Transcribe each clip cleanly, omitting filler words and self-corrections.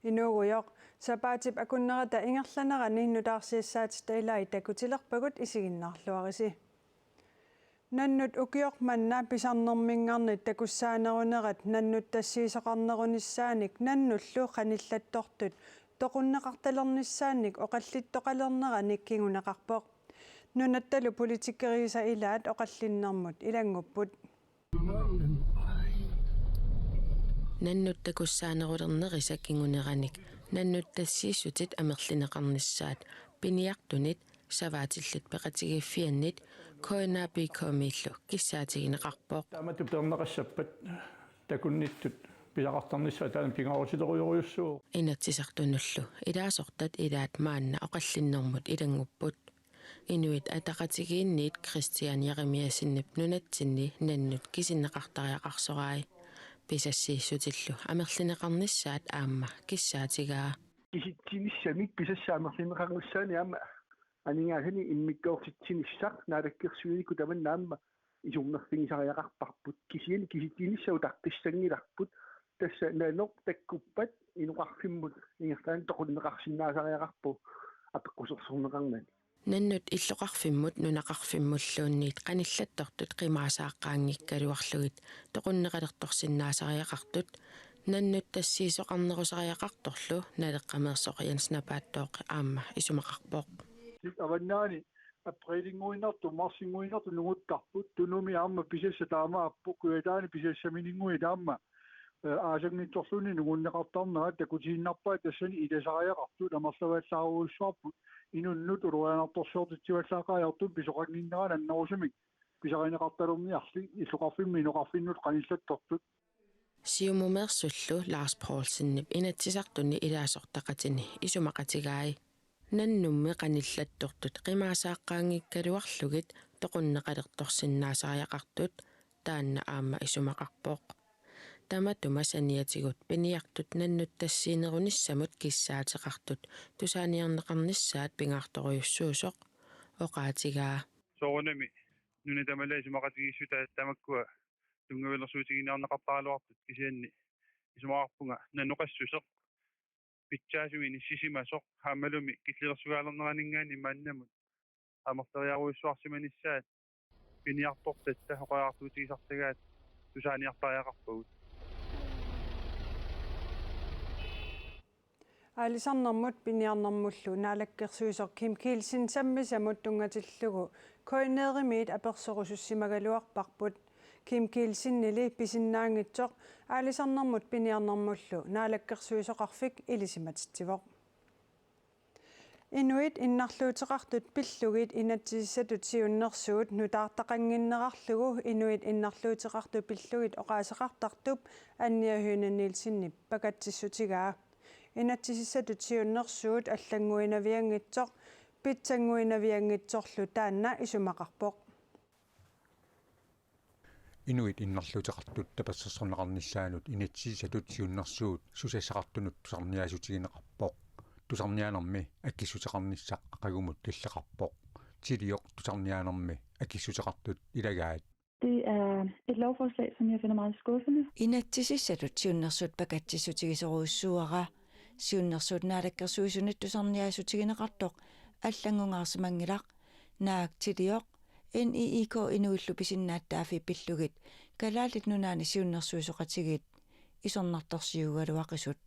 Inuuguyoq sapaatip akunnerata ingerlanerani nutaarsiissaatit takutilerpagut isiginnarluarisi. Nannut ukiyoq manna pisarnermingarnit takussaanerunerat nannut tassiisoqarnerunisaanik nannullu qanillattortut toqunneqartalernisaanik oqallittoqalernerani kingunaqarpoq. Nunattalu politikeriisa ilaat oqallinnermut ilangupput. Nannut takussaanerulernerisa kinguneranik nannut tassiissutit amerlineqarnissaat piniartunit savaatillit peqatigiffiannit koinaapiikoomillu kissaatigineqarpoq tamatupterneqassappat takunnittut pisaqartarnissaa taan pingarusileruyoriussuu inatsisartunullu ilaasortat ilaat maanna oqallinnermut ilangupput inuit ataqatigiinniit Christian Jeremiasinnip nunatsinni nannut kisinneqartariaqarsorai pisassiissutillu amerlineqarnissaat aamma kissaatigaa kisitsinissami pisassaamерлинеқарнissaani аама анигаасани иммиккоортитсинissaq наалаккерсуинику таманнаамма исумнерфигисариақарпарпут кисиани киситсиниссау тартиссангиларпут тасса наанеқ таккуппат инуқарфиммут ингерлаан тоқуннеқарсинаасариақарпу апеққусерсорнеқарнани nannut illoqarfimmut nunaqarfimmulluunniit qanillattortut qimaasaaqqaangikkaluarlugit toqunneqalertorsinnaasariaqartut nannut tassiisoqarnerusariaqartorlu naleqqameersoqiansnapaattoq aamma isumaqarpoq avannaani априлингуиннарту марсингуиннарту нугуттарпут тунуми аама писасса таамааппу куятаани писассаминингуи таама аасагнитторлуни нугуннеқартарнера такутииннарпаа тассани иласариақарту амерлавааллааруйуссуарпут инуннут уруаанарторсуортитсиваллаақаajortu писоқагниннеран аннерусимик писаринеқарталерниарли иллоқарфимми инуқарфиннут қаниллаттортут сиумумерсуллу Lars Paulsenнip inatsisartunni ilaasortaqatini isumaqatigaai nannummi qanillattortut qimaasaaqqaangikkaluarlugit toqunneqalertorsinnaasariaqartut taanna aamma isumaqarpoq tamatuma saniatigut piniartut nannut tassiinerunissamut kissaateqartut tusaaniarneqarnissaat pingaartoruyussuusoq oqaatigaa soorunami nunitamala isumaqatigissuta tamakkua tungavilersuutiginearneqartaaluartut kisianni isumaqarpunga nannoqassusoq pitsaasumini sisimasoq haamalumi killlersugaaleneraninngaani maannamut amerteriaruissuarsimanissaat piniartortatta oqaartuutigisartagaat tusaaniartariaqarpagut Alisarnermut piniarnermullu naalakkersuisoq Kim Kielsen sammisamut tungatillugu koineerimiit apersorusussimagaluarparput Kim Kielsen nili pisinnaangitsoq alisarnermut piniarnermullu naalakkersuisoqarfik ilisimatittivoq Inuit innarluuteqartut pillugit inatsissatut siunnersuut nutaartaqanginnerarlugu inuit innarluuteqartu pillugit oqaaseqartartup anniahyunanniilsinnip pakatsissutigaa inatsissatut siunnersuut аллангуинаviangitsoq pitsanguinaviangitsorlu taanna isumaqarpoq Inuit innarluuteqartut tapassarnerqarnissaanut inatsissatut siunnersuut susassaqartunut tusarniaasutigineqarpoq tusarniaanermi akkissuteqarnissaq aqagumut tilleqarpoq tilioq tusarniaanermi akkissuteqartut ilagaat Det er et lovforslag, som jeg finder meget skuffende. Inatsissatut siunnersut pakatsissutigiseruissuara siunnersut naalakkersuisunit tusarniaasutigineqartoq аллангунгарсимангилақ наак тилиоқ NIIK inuillu pisinnaаттаафи пиллугит калаалит нунаани сиуннерсуисоқатигит исорнарторсиугалуақисут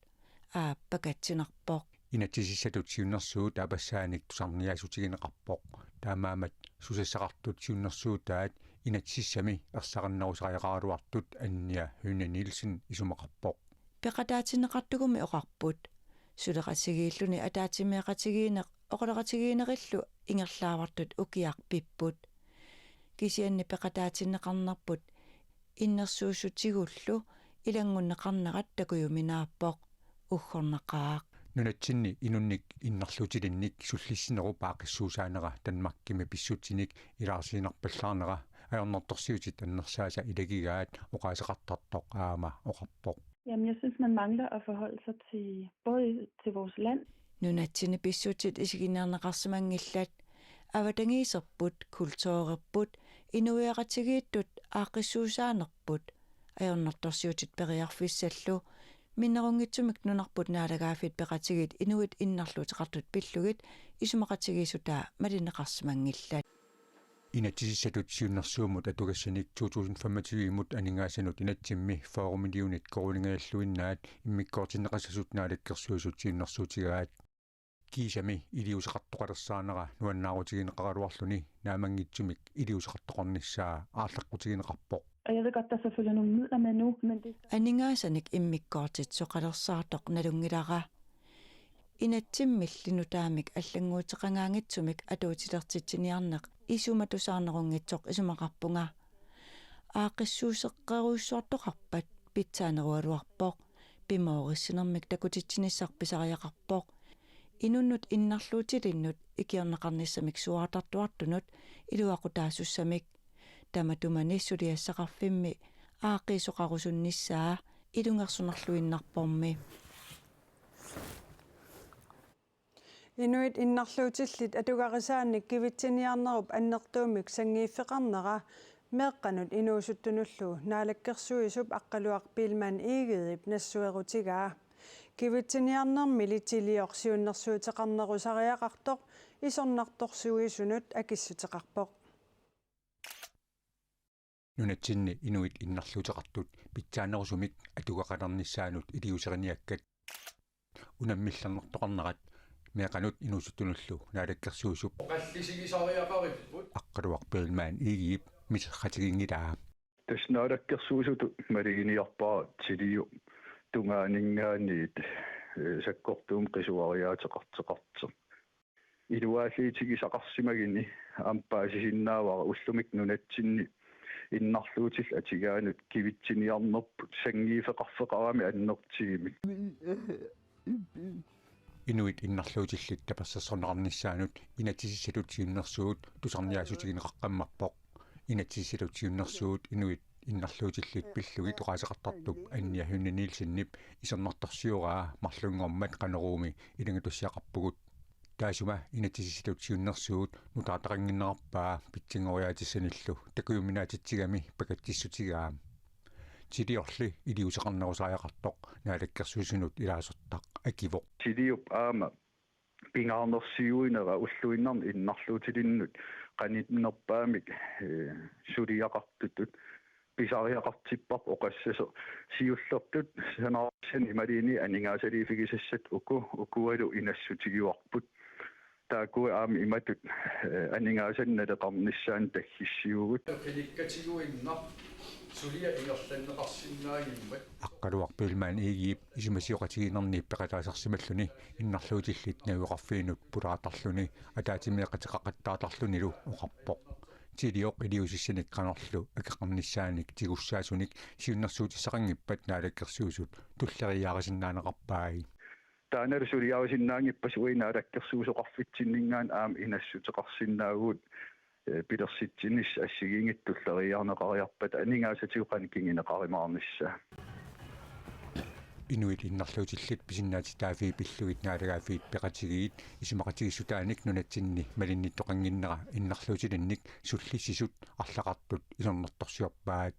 пакатсинарпоқ inatsissatut siunnersuut apassaanik tusarniaasutigineqarpoq taamaamат susassaqartut siunnersuutaat inatsissami ersaqannerusariaqaaluartut annia Hyne Nielsen isumaqarpoq peqataatineqartugumi oqarput suleqatigiilluni ataatimiaqatigiineq oqoleqatigiinerillu ingerlaavartut ukiarpipput kisianni peqataatineqarnarput innersuusutigullu ilangunneqarnerat takujuminaappoq uggornaqaaq nunatsinni inunnik innarlutilinnik sullissineru paaqissuusaanera tanmakkimi pissutinik ilaarsiinarpallaarnera ajornertorsiutit annersaasa ilagigaat oqaaseqartartoq aama oqarpoq Jamen, jeg synes, man mangler at forholde sig til både til vores land. Nunatsinni pissutit isiginerneqarsimangillat avatangiiserput kultuurepput inuiaqatigiittut aaqissuusaanerput ajornertorsiutit periarfissallu миннерungitsumik nunarput naalagaafit peqatigit inuit innarluuteqartut pillugit isumaqatigisutaa malineqarsimangillat inatisissatut siunnersuumut atugassanik 2025-mut aningaassanut inatsimmi foorumiliunit korulingajalluinnaat immikkoortinneqassasut naalakkersuusut siunnersuutigaat kiisami iliuseqartoqalersaanera nuannaaruutigineqaraluarluni naamangitsumik iliuseqartoqornissaa aarlaqqutigineqarpoq. Og jeg ved godt, der er selvfølgelig nogle midler med nu, men det... Aningaassanik immikkoortitsoqalersaartoq nalungilara inatsimmillinu taamik аллангуутеқангаангитсумик атуутилертитсиниарнеқ исуматусаарнерungitsoq исумақарпунга аақиссуусеққеруйссуартоқарпат питсаанеруалуарпоқ пимоориссинермик такутитсиниссарписариақарпоқ инуннут иннарлуутилиннут икиорнеқарниссамик суаатартуартунут илуақутаассуссамик таматуманиссулиассақарфимми аақиисоқарусунниссаа илунгерсунарлуиннарпорми Inuit innarluutillit atugarisaanik kivitsiniarnerup annertuumik sangiiffeqarnera meeqqanut inuusuttunullu naalakkersuisup aqqaluaq pilman iigiip nassuerutigaa kivitsiniarnermili tiliorsiunnersuuteqarnerusariaqartoq isornartorsuisunut akissuteqarpoq nunatsinni inuit innarluuteqartut pitsaanerusumik atugaqalernissaanut iliuseriniakkat unammillernertoqarnerat meeqanut inuusuttunullu naalakkersuusup qallisiguisariaqariput aqqaluaq pilman iigiip miserratigiingilaa таснaalakkersuusut maliginiarpaa tiliu tungaaningaaniit sakkortuum qisuariateqarteqartu iluaaliitigisaqarsimagini amppaasisinnaawaqa ullumik nunatsinni innarluutil atigaanut kivitsiniarnerput sangiifeqarfeqarami annertigimik inuit innarluutillit tapassassorneqarnissaanut inatisissalut siunnersuut tusarniaasutigineqaqqammarpoq inatisissalut siunnersuut inuit innarluutillit pillugit oqaaseqartartup anniahunniilsinnip isornertorsiuraa marlungormat qaneruumi ilangatussiaqarpugut taasuma inatisissalut siunnersuut nutaataqanginnerarpaa pitsingoriaatissanillu takuyuminaatitsigami pakattissutigaa tiliorli iliuseqarnerusariaqartoq naalakkersuusunut ilaasortaq akivoq tiliup aama pingaarnersiuinera ulluinnerni innarluutilinnut qanitnerpaamik suliaqartutut pisariaqartipparp oqassaso siullertut sanaarsani malini aningaasaliifigisassat ukualu inassutigiuarput taakua aami imatut aningaasannaleqarnissaan taggissiugut qilikkatiguinnar sulia ingerlanneqarsinnaagiimmat aqqaluaq pilman iigiip isumasiuqatigiinerniip peqataasarsimalluni innarluutillit naguqarfiinut pulaatarluni ataatimiaqatiqaqqattaatarlunilu oqarpoq tilioq iliusissinik qanorlu akaqarnissaanik tigussaasunnik siunnersuutissaqangippat naalakkersuusut tulleriaarisinnaanеqarpaagi taanalu suliaarisinnaangippas uinaalakkersuusoqarfitsinningaan aam inassuteqarsinnaaguut pilersitsinis assigiingittulleriarneqariarpat aningaasatiuqan kingineqarimaarnissa inuit innarluutillit pisinnaati taafii pillugit naalagaafiit peqatigiit isumaqatigissutaanik nunatsinni malinnittoqanginnera innarluutilinnik sullissisut арлақартут isорнэрторсиорпаат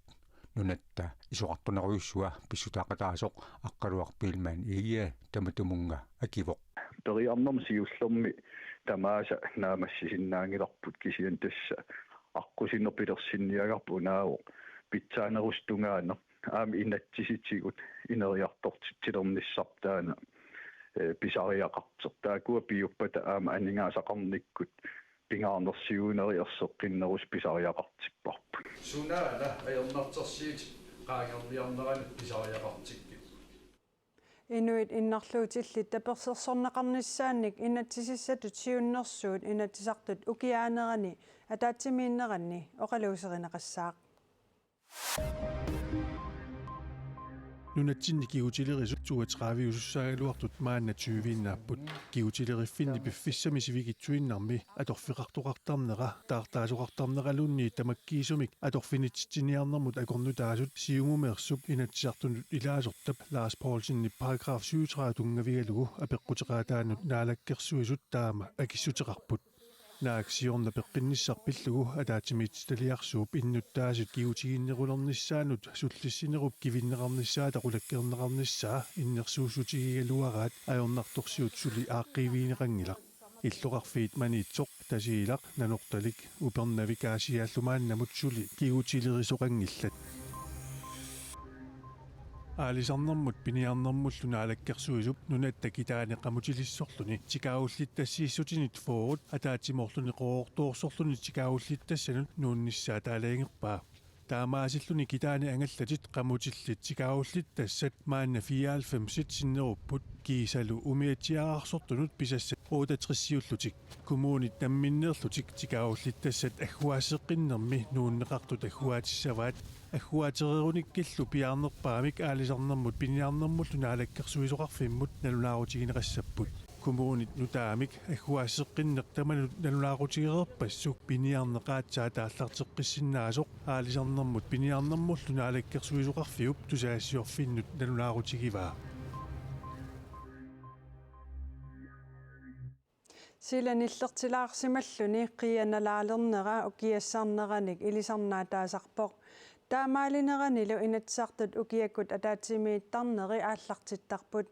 nunatta isuqartuneruyussua pissutaaqataasoq aqqaluaq piilmaan igia tamatumunnga akivoq periarnerm siullermi tamaasa naamassisinnaangilarput kisian tassa аққусиннер пилерсинниагарпу нааву питсаанерустунгаана аами инатсиситигут инериартортитсилерниссартаана писариақартертаакуа пиуппата аама анингаасақарниккут пингаарнерсиуунериерсеққиннерус писариақартиппарпу сунаана аернартерсиит qaangerniarnerani pisariaqartikki Inuit innarluutillit tapersersorneqarnissaannik inatsisissatut siunnersuut inatsisartut ukiaanerani ataatsimiinneranni oqaluuserineqassaaq nunatsinni kiutilerisut 32 usussaaluartut maanna 20-naapput kiutilerifinni piffissami sivigitsuinnarmi atorfiqartoqartarnera taartaasoqartarneralunni tamakkiisumik atorfinitsitsiniarnermut akornutaasut siumumersup inatsisartunut ilaasortap Lars Poulsenni paragraf 37 tungavigalugu apeqqutеqaataanut naalakkersuisut taama akissuteqarput naaksiorna peqqinnissarpillugu ataatimiitsitaliarsuup innuttaasut kiutiginnerulernissaanut sullissinerup kivinneqarnissaa taqulakkerneqarnissaa innersuussutigigaluaraat ajornartorsiut suli aaqqiiviineqangilaq иллоqarfiit maniitsoq tasiilaq nanortalik upernavikaasiaallumaannamut suli kigutilerisoqangillat аалисарнэрмут пиниарнэрмуллуна алаккерсуисуп нунаттакитааneqamutilissorluni тикауллиттассииссутинит фоорут атаатиморлуни қоортуорсорлуни тикауллиттассанут нуунниссаа таалаангерпаа таамаасиллуни китаани ангаллатит qamutилlit тикауллиттассат маанна 94 синнеруппут киисалу умиатсиаарсортунут писассат 68-иуллутик коммуунит намминнерлутик тикауллиттассат аггуаасеққиннерми нууннеқартут аггуатиссаваат аггуатереруниккиллу пиаарнерпаамик аалисарнэрмут пиниарнэрмуллуна алаккерсуисоқарфиммут налунаарутигинеқассаппут коммуунит нутаамик аггуассеққиннеқ таманут налунаарутигерерпассук пиниарнеқаатсаа тааллартеққиссиннаасоқ аалисарнэрмут пиниарнэрмуллуна алаккерсуисоқарфиуп тусаассиорфиннут налунаарутигиваа силаниллертилаарсималлуни қианалаалернера укиассаарнераник илисарнаа таасарпоқ таамаалинеранилу инатсаартут укиаккут атаатсимииттарнери ааллартиттарпут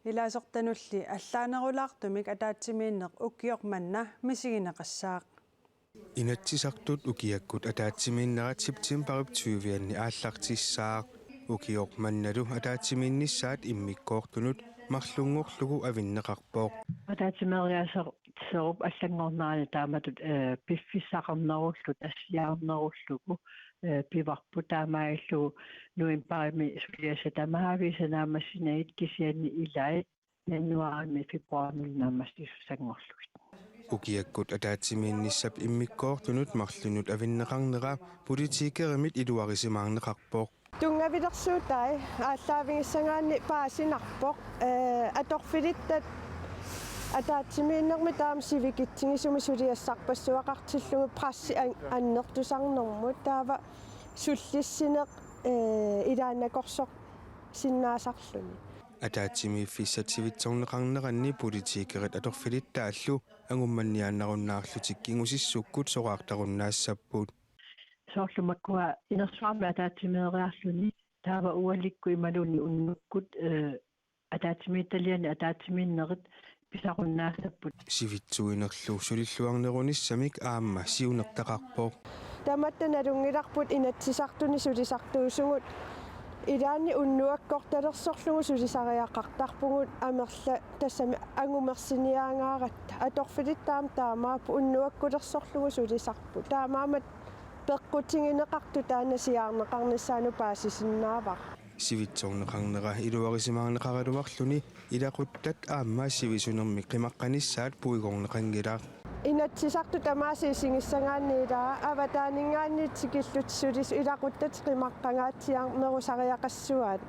илаасортанулли аллаанерулаартумик атаатсимииннеқ укиорманна мисигинеқассаақ инатсисартут укиаккут атаатсимииннерат септембарип 20-ианни ааллартиссаақ укиорманналу атаатсимиинниссаат иммиккоортунут марлунгорлугу авиннеқарпоқ атаатсимериасер серуп аллангорнаани тааматут пиффиссақарнеруллут ассиаарнеруллугу пиварпу таамаиллу нуимпарими сулиаса тамаависанаамассинаит кисианни илай януарми фебруарми нааммастиссангорлугит укиаккут атаатсимиинниссап иммиккоортунут марлунут авиннеқарнера политикеремит илуарисимаарнеқарпоқ тунгавилерсуутай ааллаавингиссангаанни паасинарпоқ аторфилиттат атаатсимииннерми таам сивикитсигисуми сулиассарпассуақартиллугу прасси аннертусарнэрмут таава суллиссинеқ илааннакорсоқ синнаасарлуни атаатсимииффиссатсивитсорнеқарнеранни политикерит аторфилиттааллу ангумманниааннаруннаарлутик кингусиссуккут соқартаруннаассаппут соорлумаккуа инерсуарми атаатсимеериарлуни таава уаликку ималуни уннуккут атаатсимиитталиани атаатсимииннерит писаруннаассаппут сивитсуинерлу сулиллуарнеруниссамик аама сиунертақарпоо таматтаналунгиларпут инатсисартуни сулисартуусугут илаани уннуаккорталерсорлугу сулисариақартарпугут амерла тассами ангумерсиниаангааратта аторфилиттаам таамаапу уннуаккулерсорлугу сулисарпу таамаамат пеққутингинеқарту таанасиаарнеқарниссаану паасисиннаавар сивитсорнеқарнера илуарисимаарнеқаралуарлуни илақуттат аамаа сивисунерми қимаққаниссаат пуигорнеқангилаа инатсисарту тамаасиисингиссангаанниилаа аватаанингаанниитсикиллут сулис илақуттат қимаққангаатсиарнерусариақассуаат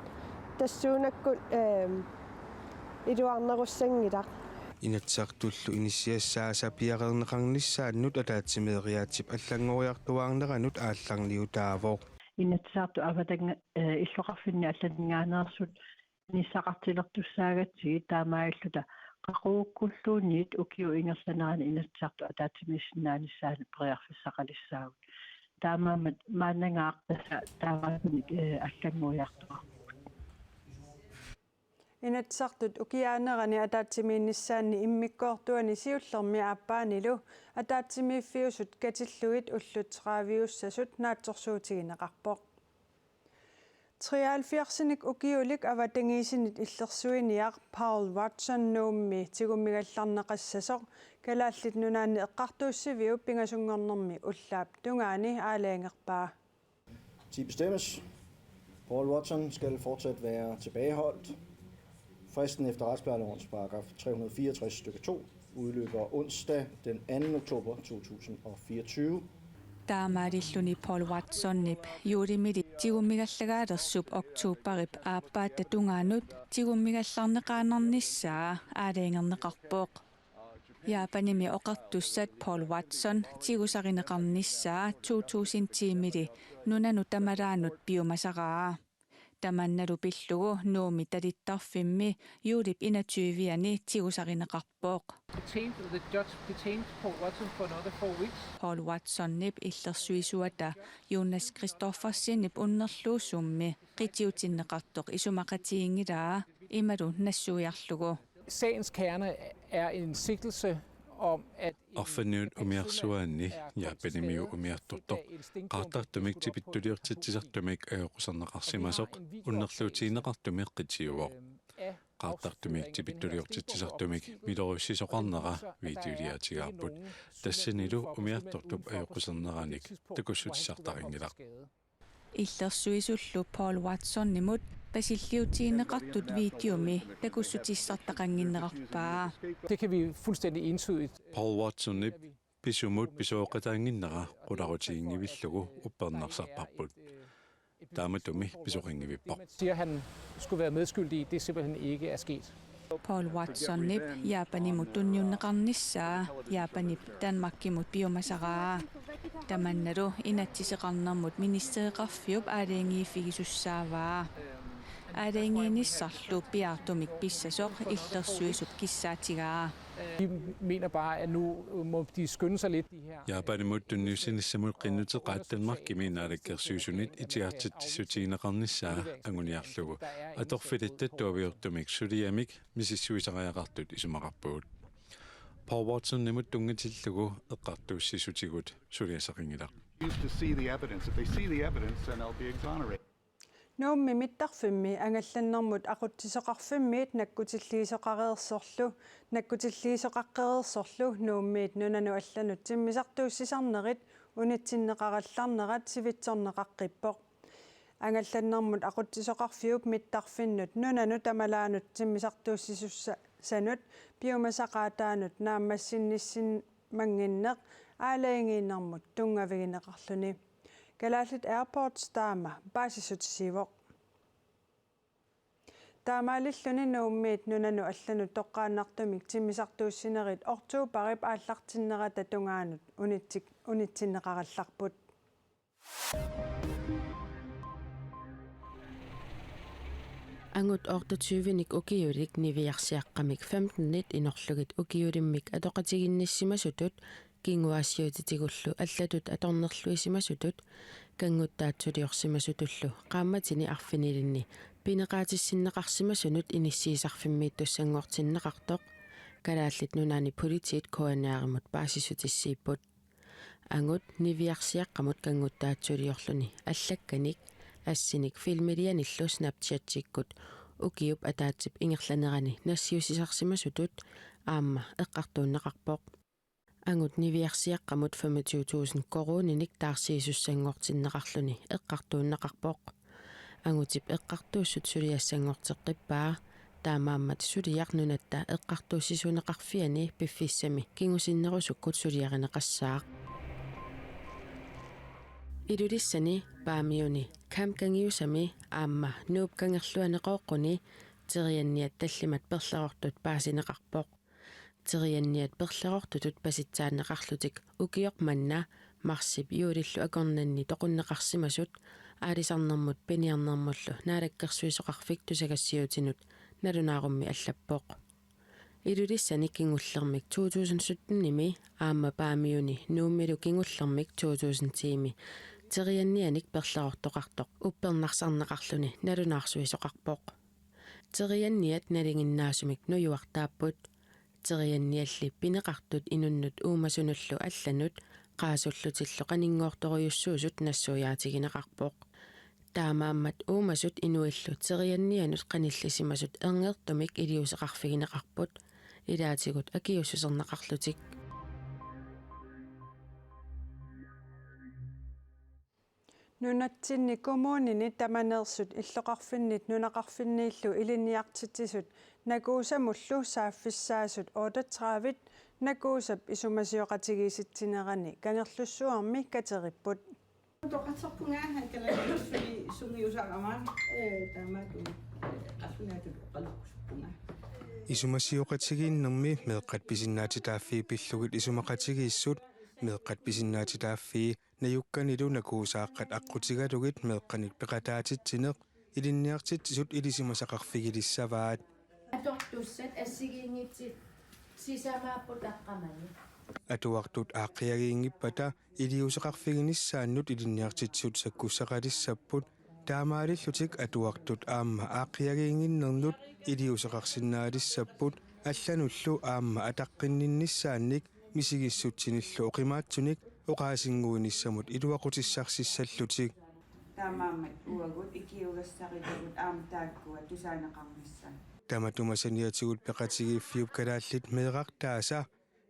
тассуунаккут илуарнеруссангилаа инатсартуллу иниссиассааса пиақернеқарниссааннут атаатсимеериаатсип аллангориартуаарнеранут аалларниутаавоо инатсаарту аватанга иллоқарфинни алланингаанерсут ниссақартилертуссаагатсиги таамаиллута қақууккуллуунниит укиу ингерланаани инатсаарту атаатсимиссинааниссаани преарфиссақалиссаагут таамаамат маанангаартаса тааваакуни аллангориартуар инатсартут укиаанерани атаатсимиинниссаанни иммиккоортуани сиуллерми ааппаанилу атаатсимииффиусут катиллуит уллутераавиуссасут наатсорсуутигинеқарпоқ 73-ник укиулик аватангиисинит иллерсуиниақ Paul Watson нуумми тигуммигалларнеқассасоқ калааллит нунаанни эққартууссивиу пингасунгорнэрми уллаап тунгаани аалаангерпаа. De bestemmes. Paul Watson skal fortsat være tilbageholdt. Fristen efter retsplejelovens paragraf 364 stykke 2 udløber onsdag den 2. oktober 2024. таамаалиллуни Paul Watson-нип юулимили тигуммигаллагаалерсуп октообарип ааппаатта тунгаанут тигуммигалларнеқаанерниссаа аалаангернеқарпоқ яапаними оқартуссат Paul Watson тигусаринеқарниссаа 2000 тимили нунану тамалаанут биумасараа Tamannalu pillugu nuumi talittarfimmi juulip 21-ani tigusarineqarpooq. The judge detained Paul Watson for another 4 weeks. Paul Watsonnip illersuisuata Jonas Kristoffersinip unnerluusummi qitiutinneqartoq isumaqatiingilaa imalu nassuiarlugu. Sagens kerne er en sigtelse om at Arfanniut umiarsuaanni Japanimiu umiartortoq qaartartumik tipittuliortitsisartumik ajoqusarneqarsimasoq unnerluutiineqartumik qitiuvoq qaartartumik tipittuliortitsisartumik milorussisoqarnera videoliatigaarput tassanilu umiartortup ajoqusarneranik takussutissartaringilaq Illersuisullu Paul Watsonnimut pasilliutiineqartut videomi takussutissartaqanginnerarpaa. Det kan vi fuldstændig entydigt. Paul Watsonnip pisumut pisuoqataanginnera qularutiingivillugu uppernarsarparput taamatumi pisuqingivippoq Siger han skulle være medskyldig, det simpelthen ikke er sket. Paul Watsonnip Japanimut tunniunneqarnissaa Japanip Danmarkimut biomasaraa tamannalu inatsiseqarnermut ministeriqarfiup aaleengiiffigisussaavaa aaleengiinissarlu piartumik pissasoq illersuisup kissaatigaa. Vi mener bare, at nu må de skynde sig lidt, de her. Japanimut tunniusinissamut qinnuteqaat Danmarkimiinaalakkersuusunit itiartitsutiineqarnissaa anguniarlugu atorfilittattuaviortumik suliamik misissuisariaqartut isumaqarpugut Paul Watson nimut tungatillugu eqqartuussisutigut suliasaqingilaq Used to see the evidence. If they see the evidence, then they'll be exonerated. Nuummi mittarfimmi angallannermut aquttisoqarfimmiit nakkutilliisoqareersorlu nakkutilliisoqaqqereersorlu nuummiit nunanu allanut timmisartuussisarnerit unitsinneqarallarnerat sivitsorneqaqqippoq angallannermut aquttisoqarfiup mittarfinnut nunanu tamalaanut timmisartuussisussanut biomasaqaataanut naammassinnissin manginneq aaleengiinnermut tungavigineqarluni Galaalit Airports taama baasisutisiivoq taamaalilluni nuummiit nunanu allanut toqqaannartumik timmisartuussinerit ortuuparip aallartinnerata tungaanut unitsinneqarallarput Angut ortatuvinik ukiulik niviarsiaqqamik 15-nit inorlugit ukiulimmik atoqatiginnissimasutut kinguassiutitigullu allatut atornerluisimasutut kanguttaatsuliorsimasutullu qaammatini arfinilinni pineqaatissinneqarsimasunut inissiisarfimmiittussanguortinneqartoq kalaallit nunaani politiit koanaarimut paasisutissiipput angut niviarsiaqqamut kanguttaatsuliorluni allakkanik assinik filmilianillu Snapchat-sikkut ukiup ataatsip ingerlanerani nassiusisarsimasutut aamma eqqartuunneqarpoq angut niviarsiaqqamut 25.000 koruninik taarsiisussanguortinneqarluni eqqartuunneqarpoq angutip eqqartuussut suliassangorteqqippaa taamaammat suliarnunatta eqqartuussisuneqarfiani piffissami kingusinnerusukkut suliarineqassaaq Idulissani paamiuni kamkangiusami aamma nuupkangerluaneqooqquni terianniat tallimat perlerortut paasineqarpoq terianniat perlerortutut pasitsaanneqarlutik ukioqmanna marsip juulillu akornanni toqunneqarsimasut aalisarnermut piniarnermullu naalakkersuisoqarfik tusagassiutinut nalunaarummi allappoq Idulissani kingullermik 2017-nimi aamma paamiuni nuummilu kingullermik 2010-mi teriannianik perlerortoqartoq uppernarsaarneqarluni nalunaarsuisoqarpoq terianniat nalinginnaasumik nujuartaapput teriannialli pineqartut inunnut uumasunullu allanut qaasullutillu qaningoortorujussuusut nassuujaatigineqarpoq taamaammat uumasut inuillu teriannianut qanillisimasut erngерtumik iliuseqarfigineqarput ilaatigut akiussuserneqarlutik Nunatsinni kommunini tamaneersut illoqarfinnit nunaqarfinniillu iliniartitisut nakuusamullu saaffissaasut 38 nakuusap isumasioqatigiisitsinerani kangerlussuarmi kateripput toqatsarpungaa kalaallussuli sungiusaqamaan taamaatu qassunaatu qalluqsuppungaa Isumasiuqatigiinnermi meeqqat pisinnaatitaaffii pillugit isumaqatigiissut meeqqat pisinnaatitaaffii nayukkanilu nakuusaaqqat aqqutigalugit meeqqanit peqataatitsineq илинниартитсут илисимасақарфигилиссаваат аторtussat ассигиингитсит сисамааппут аққамани атуартут ааққиагиингиппата илиусеқарфигиниссааннут илинниартитсут саккуссақалиссаппут таамаалиллутик атуартут аама ааққиагиингиннернут илиусеқарсинаалиссаппут аллануллу аама атаққиннинниссаанник мисигиссутсиниллу оқимаатсуник оқаасингуиниссамут илуақутиссарсиссаллутик таамаамат уагут икиугассаритагут аама тааккуа тусаанеқарнissaа таматумасаниатигут пеқатигииффиуп калааллит меэқартааса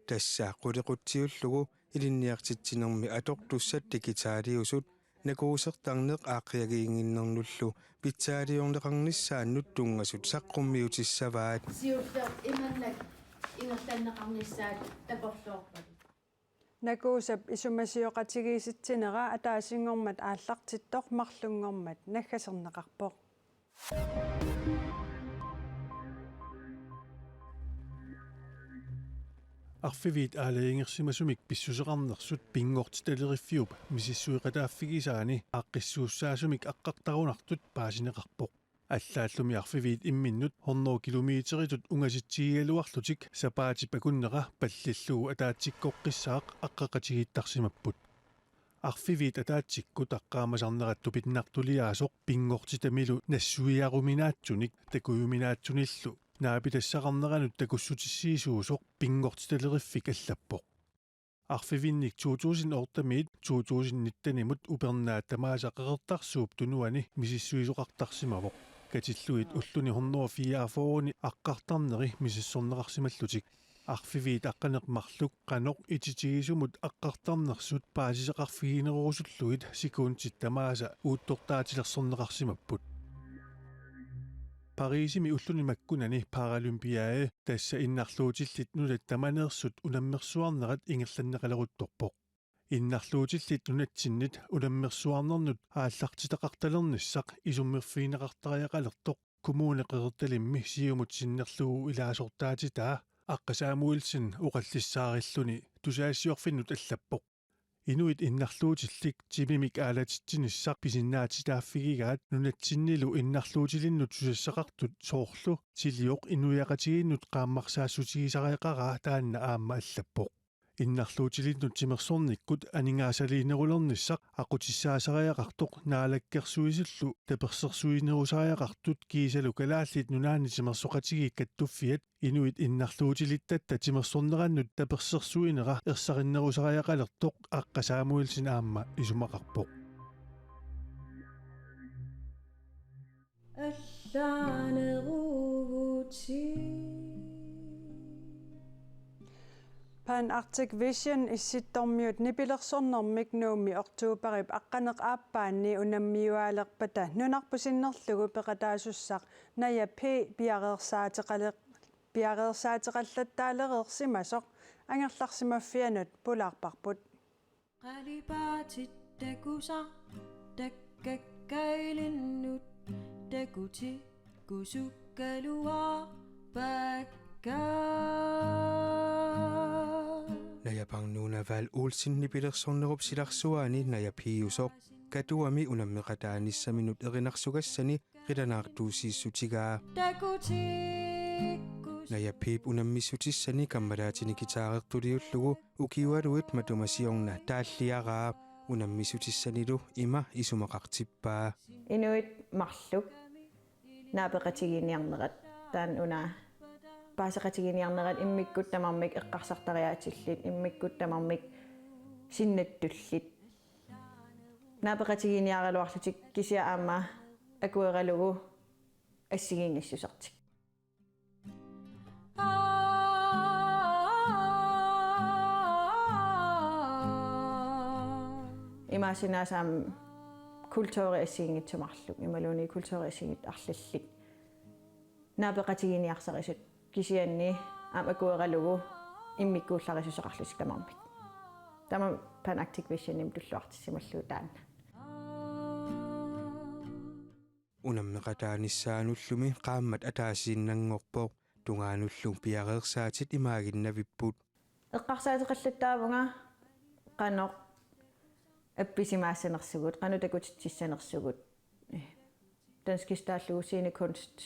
тассаа қулеқутсиуллугу илинниартитсинерми атортуссат тикитаалиусут накуусертарнеқ ааққиагиингиннернуллу питсаалиорнеқарниссааннут тунгасут саққуммиутиссаваат сиуллер иманнак ингерланнеқарнissaат таполлуорпат накуусап исумасиоқатигииситсинера атаасингормат ааллартиттор марлунгормат наггасернеқарпоқ арфивит аалаингерсимасумик писсусеқарнерсут пингортиталериффиуп мисиссуиқатааффигисаани ааққиссууссаасумик аққартарунартут паасинеқарпоқ аллааллуми арфивит имминнут 100 километеритут унгаситсигиалуарлутик сапаати пакуннера паллиллугу атаатсиккоққиссаақ аққақатигииттарсимаппут арфивит атаатсиккут аққаамасарнератту питнартулиаасоқ пингортитамилу нассуиаруминаатсуник такуюминаатсуниллу наапитассақарнеранут такуссутиссиисуусоқ пингортиталериффик аллаппоқ арфивинник 2008 2019 упернаат тамаасаққертарсууп тунуани мисиссуисоқартарсимавоқ катиллуит уллуни 104 аққартарнери мисиссорнеқарсималлутик арфивит аққанеқмарлук қаноқ ититигисумут аққартарнерсут паасисеқарфигинерусуллуит секундтит тамааса uuttортаатилерсорнеқарсимаппут Парисими уллуни маккунани паралимпиае тасса иннарлуутиллит нулат таманерсут унаммерсуарнерат ингерланнеқалерутторпоқ иннарлуутиллит нунатсиннит унаммерсуарнернут ааллартитеқарталерниссақ исуммерфиинеқартариақалертоқ коммунеқерталимми сиумут синнерлугу илаасортаатитаа аққасаамуилсин уқаллиссаариллуни тусаассиорфиннут аллаппоқ инуит иннарлуутиллик тимимик аалатитсиниссақ писиннаатитааффигигаат нунатсиннилу иннарлуутилиннут тусассақартут соорлу тилиоқ инуяқатигиннут qaammarsaassutigisariaqaraa таанна аама аллаппоқ иннарлуутилиннут тимерсорниккут анингаасалиинерулерниссақ ақутиссаасариақартоқ наалаккерсуисуллу таперсерсуинерусариақартут киисалу калааллит нунаани тимерсоқатигиик каттуффиат инуит иннарлуутилиттатта тимерсорнераннут таперсерсуинера ерсариннерусариақалертоқ аққасаамуилсин аама исумақарпоқ аллаанеруугути Pan Arctic Vision issittormiut nipilersornermik nuumi oktuuparip aqqaneq aappaanni unammiuaalerpata nunarpusinnerlugu peqataasussaaq naya p piareersaateqallattaalereersimasoq angerlarsimaffianut pulaarparput qalipaatit takusa takkakkailinnut takuti kusukkalua pakka Najapang nuunaval ulsinni pilersornerup silarsuaani najapiusoq katuami unammeqataanissaminut erinarsugassani rilanaartuusiissutigaa najapip unammissutissani kammalaatinikitaareertuliullugu ukiualuit matumasiorna taalliaraa unammissutissanilu ima isumaqartippaa inuit marluk naapeqatigiiniarnerat taan una paasaqatigiiniarnerat immikkut tamarmik eqqarsartariaatillit immikkut tamarmik sinnattullit naapeqatigiiniaraluarlutik kisia aama akueralugu assigiingissusartik имаасинасаам культуриассиингитсумарлук ималуни культуриассингит арлаллик наапеқатигиниарсарисут кисианни амакуералугу иммиккуулларисусеқарлусик тамармик тама Pan Arctic Vision имтуллуартиссималлуу таана унаммеқатааниссаануллуми qaammat атаасииннангорпоо тунгаануллу пиареерсаатит имаагиннавиппут эққарсаатеқаллаттаавнга қано апписимаассанерсугут канутакутитсиссанерсугут Danskistaallugu scenekunst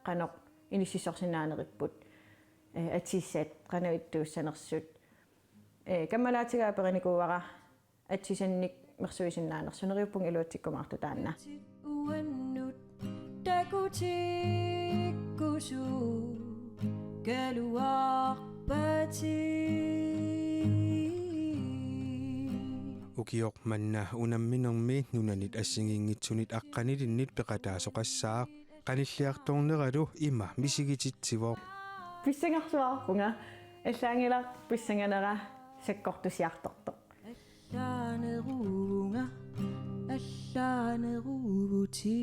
qanoq inississorsinaaneriput atissaat qanavittuussanersut kammalaatigaa perinikuuara atsisannik mersuisinnaanersuneriuppung iluatsikkumaartu taanna uannut takutikkusu kaluarpati ukiok manna unamminermi nunanit assingiingitsunit aqqanilinnit peqataasoqassaa qanilliartorneralu ima misigititsivoq pissangarsuarpunga аллаангилар писсанганера саккортусиарторто аллаанеруугути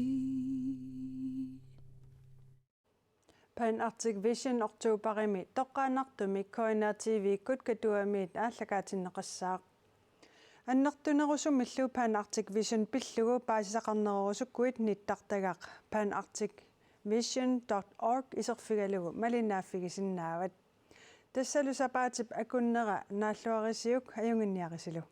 Pan Arctic Vision Oktoberimi toqqaanartumik koinaativiikkut katuamiit ааллакаатиннеқассаақ аннертунерусум иллу Pan Arctic Vision пиллугу паасисақарнерусуккуит ниттартагақ panarcticvision.org исерфигалугу малинааффигисиннаават тассалусапаатип акуннера нааллуарисиук аюнгинниарисилу